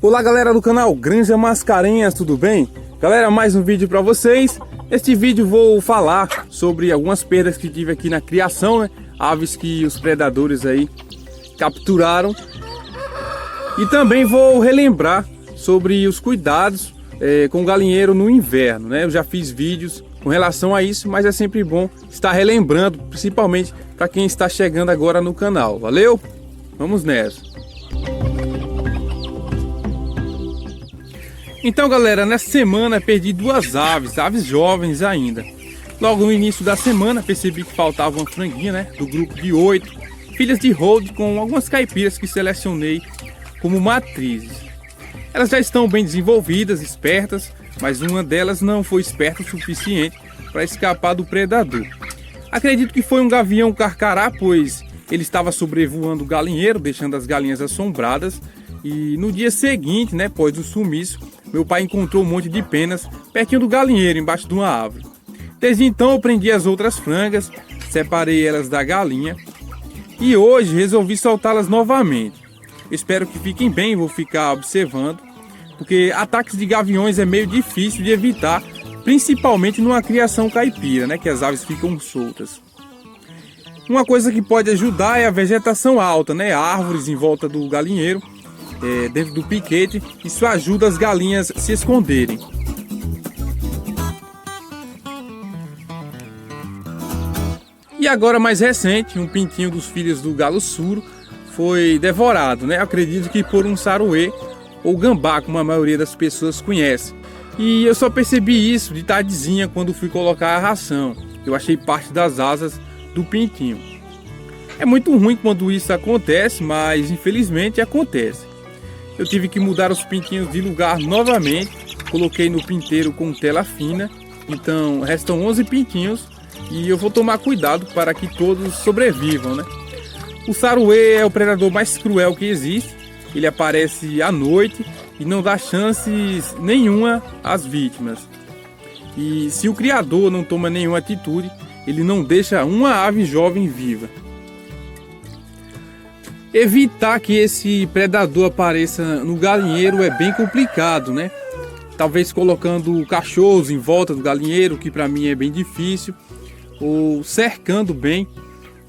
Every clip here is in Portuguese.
Olá galera do canal Granja Mascarenhas, tudo bem? Galera, mais um vídeo para vocês. Neste vídeo vou falar sobre algumas perdas que tive aqui na criação, né? Aves que os predadores aí capturaram. E também vou relembrar sobre os cuidados com o galinheiro no inverno, né? Eu já fiz vídeos com relação a isso, mas é sempre bom estar relembrando, principalmente para quem está chegando agora no canal. Valeu? Vamos nessa! Então galera, nessa semana perdi duas aves jovens ainda. Logo no início da semana percebi que faltava uma franguinha, né, do grupo de 8 filhas de hold com algumas caipiras que selecionei como matrizes. Elas já estão bem desenvolvidas, espertas, mas uma delas não foi esperta o suficiente para escapar do predador. Acredito que foi um gavião carcará, pois ele estava sobrevoando o galinheiro, deixando as galinhas assombradas. E no dia seguinte, né, após o sumiço, meu pai encontrou um monte de penas pertinho do galinheiro, embaixo de uma árvore. Desde então eu prendi as outras frangas, separei elas da galinha e hoje resolvi soltá-las novamente. Eu espero que fiquem bem, vou ficar observando, porque ataques de gaviões é meio difícil de evitar, principalmente numa criação caipira, né, que as aves ficam soltas. Uma coisa que pode ajudar é a vegetação alta, né, árvores em volta do galinheiro, dentro do piquete. Isso ajuda as galinhas a se esconderem. E agora, mais recente, um pintinho dos filhos do galo suro foi devorado, né? Acredito que por um saruê ou gambá, como a maioria das pessoas conhece. E eu só percebi isso de tardezinha quando fui colocar a ração. Eu achei parte das asas do pintinho. É muito ruim quando isso acontece, mas infelizmente acontece. Eu tive que mudar os pintinhos de lugar novamente, coloquei no pinteiro com tela fina, então restam 11 pintinhos e eu vou tomar cuidado para que todos sobrevivam, né? O saruê é o predador mais cruel que existe, ele aparece à noite e não dá chances nenhuma às vítimas. E se o criador não toma nenhuma atitude, ele não deixa uma ave jovem viva. Evitar que esse predador apareça no galinheiro é bem complicado, né? Talvez colocando cachorros em volta do galinheiro, que para mim é bem difícil, ou cercando bem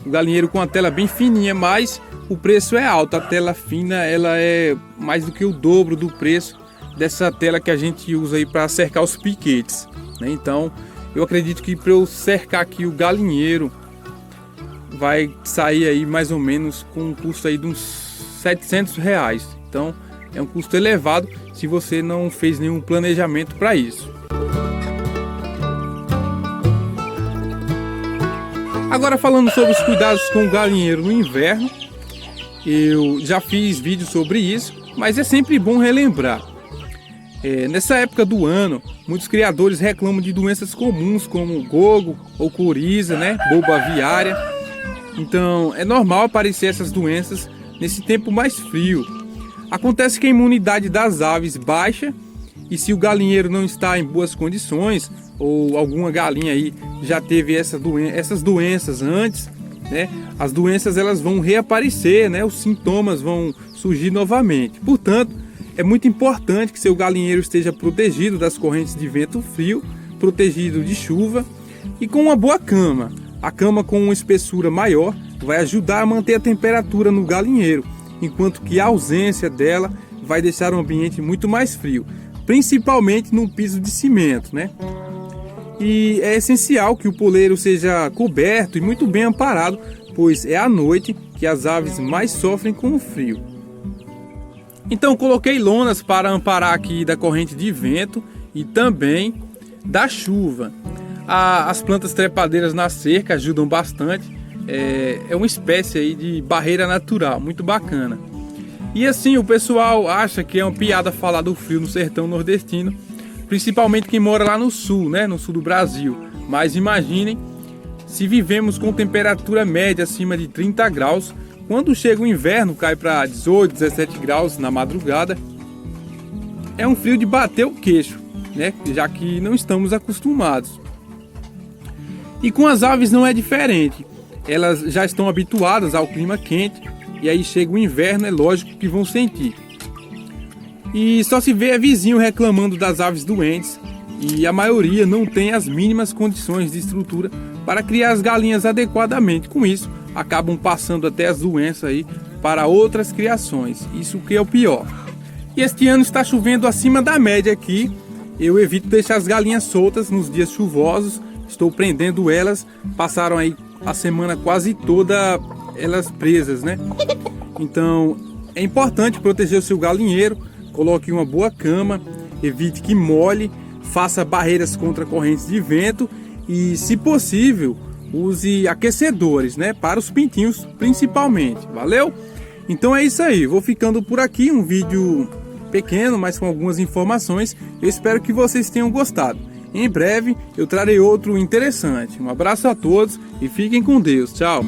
o galinheiro com a tela bem fininha, mas o preço é alto. A tela fina ela é mais do que o dobro do preço dessa tela que a gente usa aí para cercar os piquetes, né? Então eu acredito que para eu cercar aqui o galinheiro vai sair aí mais ou menos com um custo aí de uns R$700. Então é um custo elevado se você não fez nenhum planejamento para isso. Agora falando sobre os cuidados com o galinheiro no inverno, eu já fiz vídeo sobre isso, mas é sempre bom relembrar. Nessa época do ano, muitos criadores reclamam de doenças comuns como gogo ou coriza, né, boba aviária. Então é normal aparecer essas doenças nesse tempo mais frio. Acontece que a imunidade das aves baixa e se o galinheiro não está em boas condições ou alguma galinha aí já teve essas doenças antes, né, as doenças elas vão reaparecer, né, os sintomas vão surgir novamente. Portanto, é muito importante que seu galinheiro esteja protegido das correntes de vento frio, protegido de chuva e com uma boa cama. A cama com uma espessura maior vai ajudar a manter a temperatura no galinheiro, enquanto que a ausência dela vai deixar o ambiente muito mais frio, principalmente no piso de cimento, né? E é essencial que o poleiro seja coberto e muito bem amparado, pois é à noite que as aves mais sofrem com o frio. Então coloquei lonas para amparar aqui da corrente de vento e também da chuva. As plantas trepadeiras na cerca ajudam bastante, é uma espécie aí de barreira natural, muito bacana. E assim, o pessoal acha que é uma piada falar do frio no sertão nordestino, principalmente quem mora lá no sul, né, no sul do Brasil. Mas imaginem, se vivemos com temperatura média acima de 30 graus, quando chega o inverno cai para 18, 17 graus na madrugada, é um frio de bater o queixo, né, já que não estamos acostumados. E com as aves não é diferente, elas já estão habituadas ao clima quente e aí chega o inverno, é lógico que vão sentir. E só se vê vizinho reclamando das aves doentes, e a maioria não tem as mínimas condições de estrutura para criar as galinhas adequadamente. Com isso, acabam passando até as doenças aí para outras criações. Isso que é o pior. E este ano está chovendo acima da média aqui. Eu evito deixar as galinhas soltas nos dias chuvosos. Estou prendendo elas. Passaram aí a semana quase toda elas presas, né? Então é importante proteger o seu galinheiro. Coloque uma boa cama, evite que molhe, faça barreiras contra correntes de vento e, se possível, use aquecedores, né? Para os pintinhos principalmente. Valeu? Então é isso aí. Vou ficando por aqui. Um vídeo pequeno, mas com algumas informações. Eu espero que vocês tenham gostado. Em breve eu trarei outro interessante. Um abraço a todos e fiquem com Deus. Tchau!